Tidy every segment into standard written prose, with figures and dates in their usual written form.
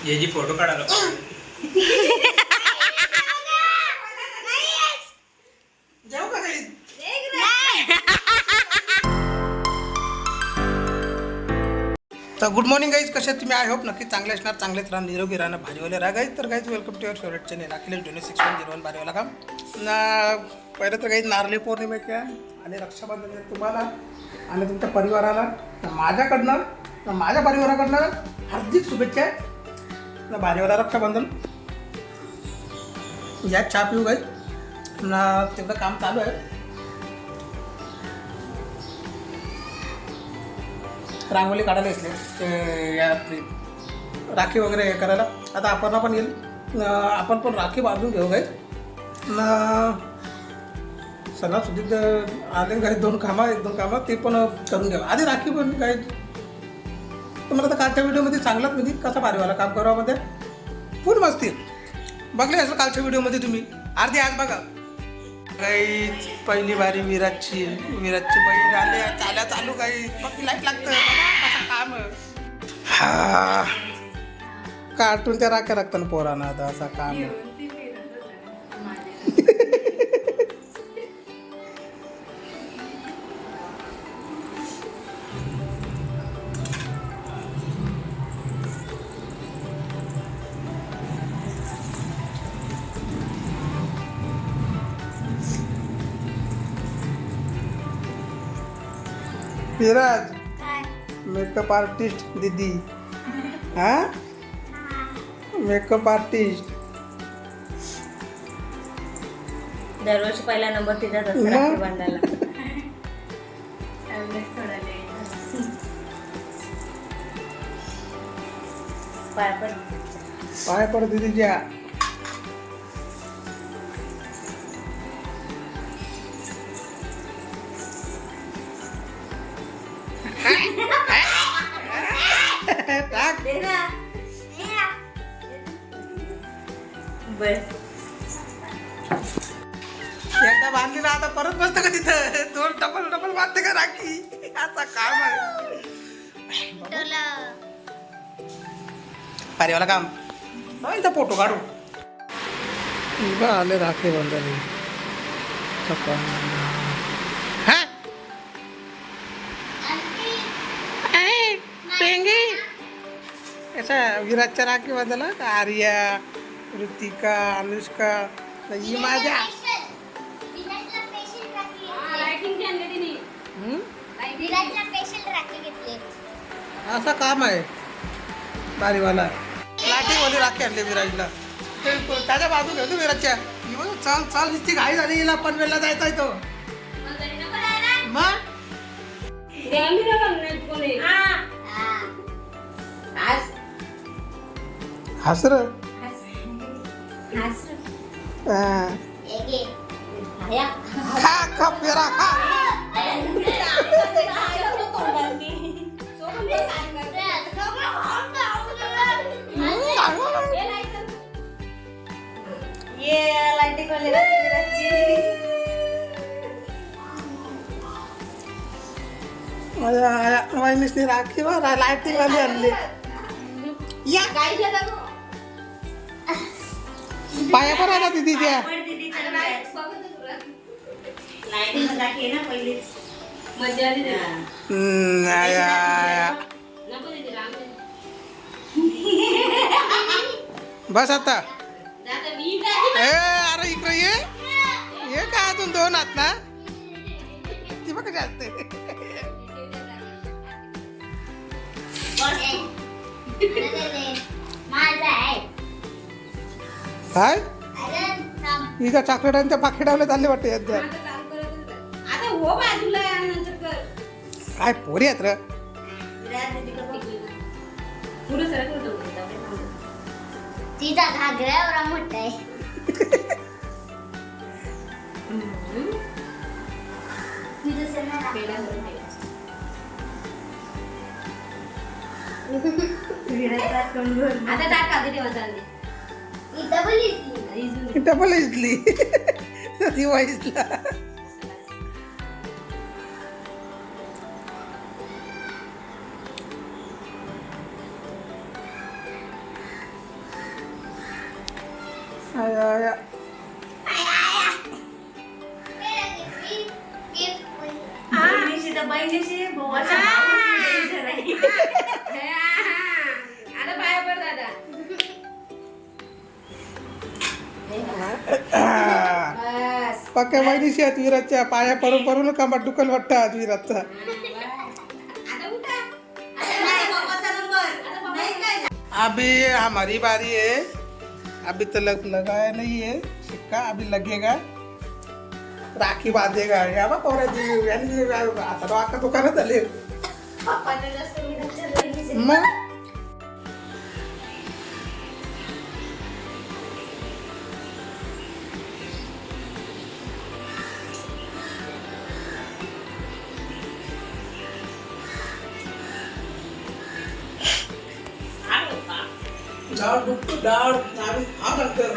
याची फोटो काढायला जाऊ का काही तर गुड मॉर्निंग गाईज, कशा तुम्ही? आय होप नक्की चांगले असणार, चांगलेच राहा, निरोगी राहणं, भारीवाले राहा गाईज. तर guys welcome to your favourite channel Akhilesh 2601 भारीवाला काम ना. पहिलं तर गाईज नारळी पौर्णिमेच्या आणि रक्षाबंधन तुम्हाला आणि तुमच्या परिवाराला माझ्या परिवाराकडनं हार्दिक शुभेच्छा ना. भारीवाला रक्षाबंधन या चहा पिऊ गाईज ना. तेवढं काम चालू आहे, रांगोळी काढायला असले ते या आपली राखी वगैरे हे करायला. आता आपण पण येईल, आपण पण राखी बांधून घेऊ गाईज ना. सणासुदीत आले गाईज दोन कामं ते पण करून घ्यावं आधी. राखी पण गाईज तुम्हाला तर कालच्या व्हिडिओमध्ये चांगलाच म्हणजे कसं भारीवाला काम करावामध्ये फुल मस्ती बघले असेल कालच्या व्हिडिओमध्ये तुम्ही अर्धी. आज बघा गाईज पहिली बारी विराटची बहीण आले चालू गाईज. मग लाईट लागतं कसं काम हा कार्टून त्या राख्या लागतं पोरांना. आता असा काम विराज मेकअप आर्टिस्ट दीदी. हा मेकअप आर्टिस्ट दरवर्षी पहिला नंबर तिचाच असतो राखी बांधायला. पाय पड दीदीच्या. टाक बस एकदा बांधली ना आता परत बसतं का तिथं? दोन डबल बांधते का राखी? आता काम आहे पारीवाला काम. इथं फोटो काढू आले राखी बांधायला. विराटच्या राखी बांधायला का? आर्या, ऋतिका, अनुष्का, ही माझ्या असं काम आहे बारीवाला. लाठीमध्ये राखी आणली विराजला. त्याच्या बाजू घेतो विराजच्या. चाल नुसती घाई झाली हिला पनवेलला जायचा आहे तो. मग हस र खा पेरा खा. वहिनीसनी राखी वर लाईटिंग वाली आणली. या पाया पण आला दीदीच्या. बस आता. अरे इकडे ये का अजून दोन आत ना. ती बघ कशी असते. काय इथं चॉकलेटांच्या पाकिटावले चालले वाटते सध्या. काय पोरी आहेत र. तिचा घागरा एवढा मोठा आहे. डबल इजली दिवाळीला. आय, आय, आय. बहिणीशी तर बहिणीशी भावाच्या भावाशी danger आहे. आता पाया पड दादा. बस. पक्या बहिणीशी आहेत विराजच्या पाया पडून पडून कामात डुकल वाटतात विराजचा. आता उठा. आता बाबाचा नंबर. नाही काय. अभी हमारी बारी है. अभी तो लगाया नहीं है सिक्का, अभी लगेगा. राखी बांधेगा या बा पोराची आता तो अख्खा दुकानात आले पप्पाने जास्त विराजच्या बहिणीशी. मग डाळ दुखतो डाळ हा लागतं.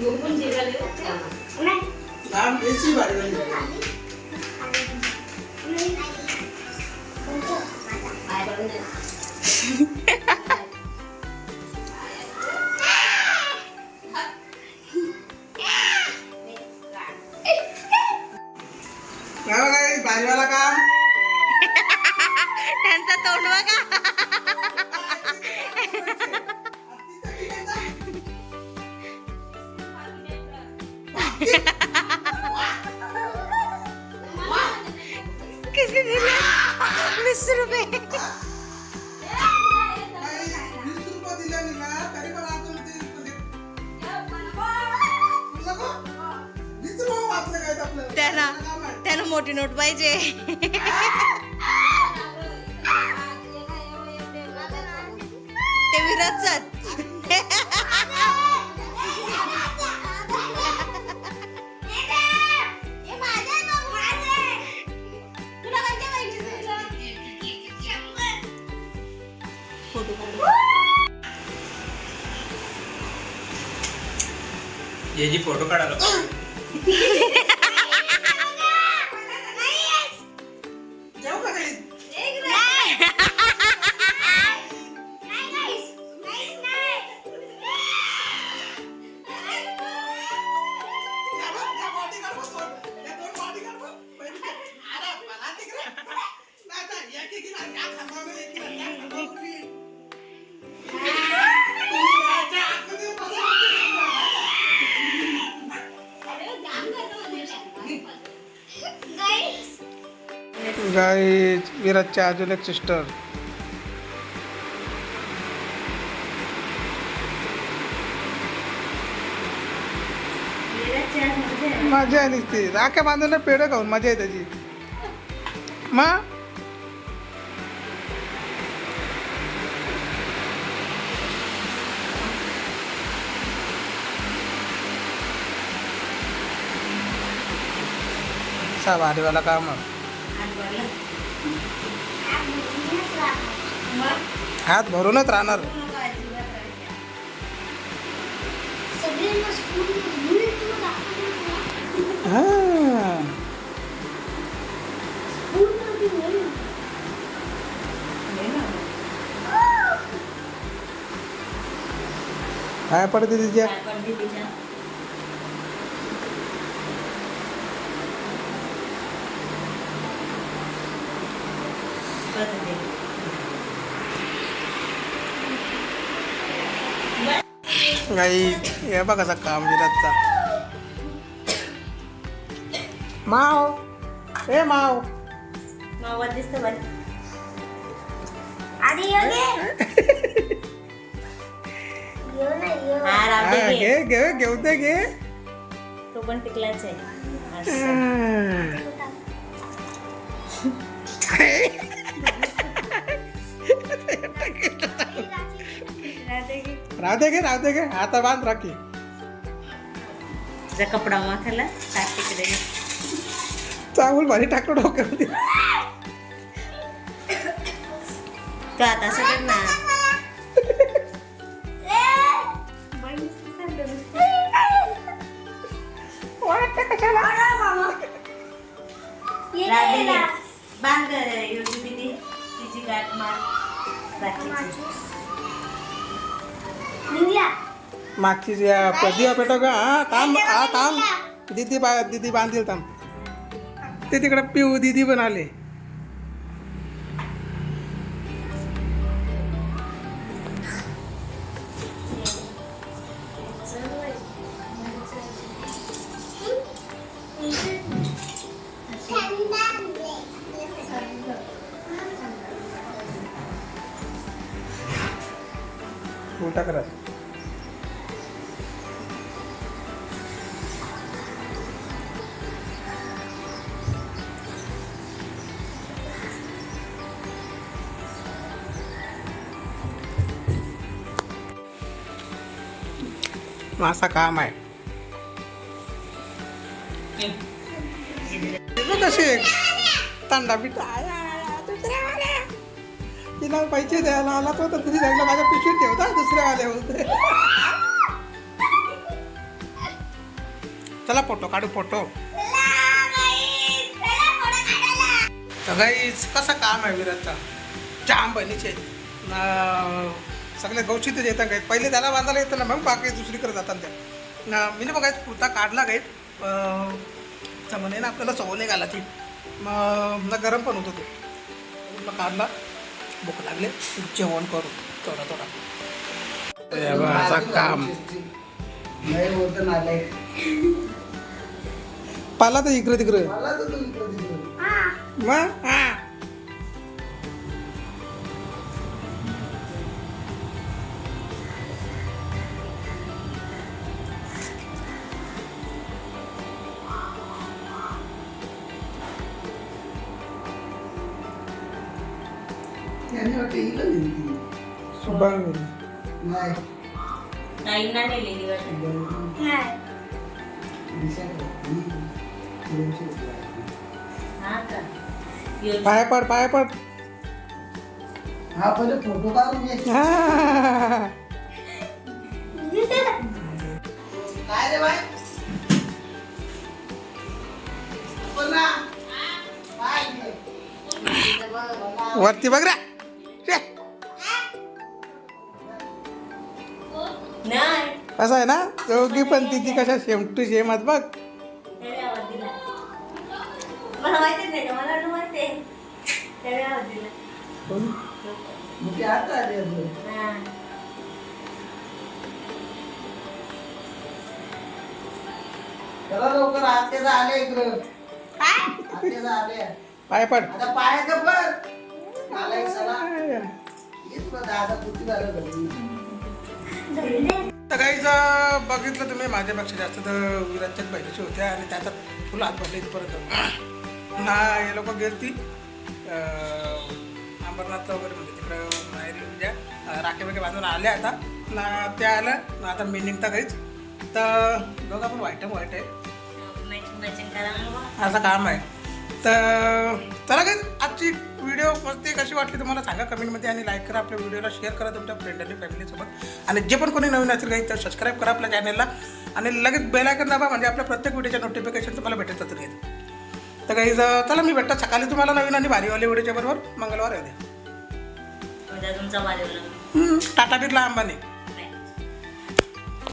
झोपून जिराले हो. डाळ बेसी भारी झाली. पाय पडून दे. काय बघा भारीवाला काम. त्यांचा तोंड बघा. किती दिले? 20 रुपये. 20 रुपये दिले मी ना तरी पण अजून ते नको. 20 रुपये वाचले काय आपलं. त्यानं मोठी नोट पाहिजे. ते विराजच. याची फोटो काढायला जाऊ का काही गाईज विराजच्या अजून एक सिस्टर. मजा आहे नुसती राख्या बांधून पेढं खाऊन मजा आहे त्याची. मग सा भारीवाला काम. हात भरूनच राहणार. काय पडते तिच्या गाई हे बघ कसा काम विराजचा. माव ए माव मावा दिसतं बरं. आधी येऊ दे. येऊ ना येऊ. हा राहू दे घे. घे घे घेऊ दे घे. तो पण टिकलाच आहे. असं. राहते घे आता बांध राखी. जा कपडा माथ्याला टाक तिकडे. चांगलं भारी टाकलं डोक्यामध्ये. तो आता सगळं ना. राधे बांध योगी तिची गाठ मार राखीची. निघला मागची दिवा पेटव का हा थांब दीदी बांधील थांब ते तिकडे पिऊ दीदी पण आले उलटा करा माझा काम आहे कसे तांडा बिटा तिला पैसे द्यायला आला तो तर तुम्ही सांगितलं माझ्या पिशवीत ठेवता दुसऱ्या आले होते चला फोटो काढू फोटो तर गाईच कसं काम आहे विराटचा जाम बहिणीचे सगळे गवशीतच येतात गाईत पहिले त्याला बांधायला येतं ना मग बाकी दुसरीकडे जातात त्या मी बघा कुर्ता काढला गाईत म्हणे ना आपल्याला चव नाही घाला ती मग गरम पण होतो तो मग काढला भूक लागले जेवण करू थोडा थोडा असं काम पाला तर इकडे तिकडे मग हा शुभांगी ताईंना नेलेली वाटतं. हा का योजना. पाय पड हा पहिले फोटो काढून घे. हा. काय रे बाय बोल ना. काय घे. वरती बघ रे शे. नाही कसं आहे ना दोघी पण ती कशा सेम टू सेम आहेत बघ त्याने आवाज दिला. मला माहितीच नाही का मला वाटलं माहिती आहे त्याने आवाज दिला. मग ते आता आले अजून. हा. चला लवकर आत्याचा आले इकडं. आत्याचा आले. पाय पड आता पायाचं पण आला एक सला. ये तुला दादा पुढची झालं घरी. तर काहीच बघितलं तुम्ही माझ्यापेक्षा जास्त तर विराजच्याच बहिणीचे होत्या आणि त्यात फुल हात भरले इथपर्यंत ना हे लोक गेलती अंबरनाथ वगैरे म्हणजे तिकडं माहेरी म्हणजे राखे वगैरे बांधून आल्या आता ना त्या आल्या ना आता मी निघता काहीच तर दोघं पण वाईट आहे मॅचिंग करा मग. असं काम आहे तर चला काही आजची व्हिडिओ मस्ती कशी वाटली तुम्हाला सांगा कमेंटमध्ये आणि लाईक करा आपल्या व्हिडिओला शेअर करा तुमच्या फ्रेंड आणि फॅमिलीसोबत आणि जे पण कोणी नवीन असेल काही तर सबस्क्राईब करा आपल्या चॅनलला आणि लगेच बेल आयकॉन दाबा म्हणजे आपल्या प्रत्येक व्हिडिओच्या नोटिफिकेशन तुम्हाला भेटतच राहील. तर काही चला मी भेटतात सकाळी तुम्हाला नवीन आणि भारीवाले व्हिडिओच्या बरोबर मंगळवार आहे उद्या तुमचा वाजवला. टाटा बिर्ला अंबानी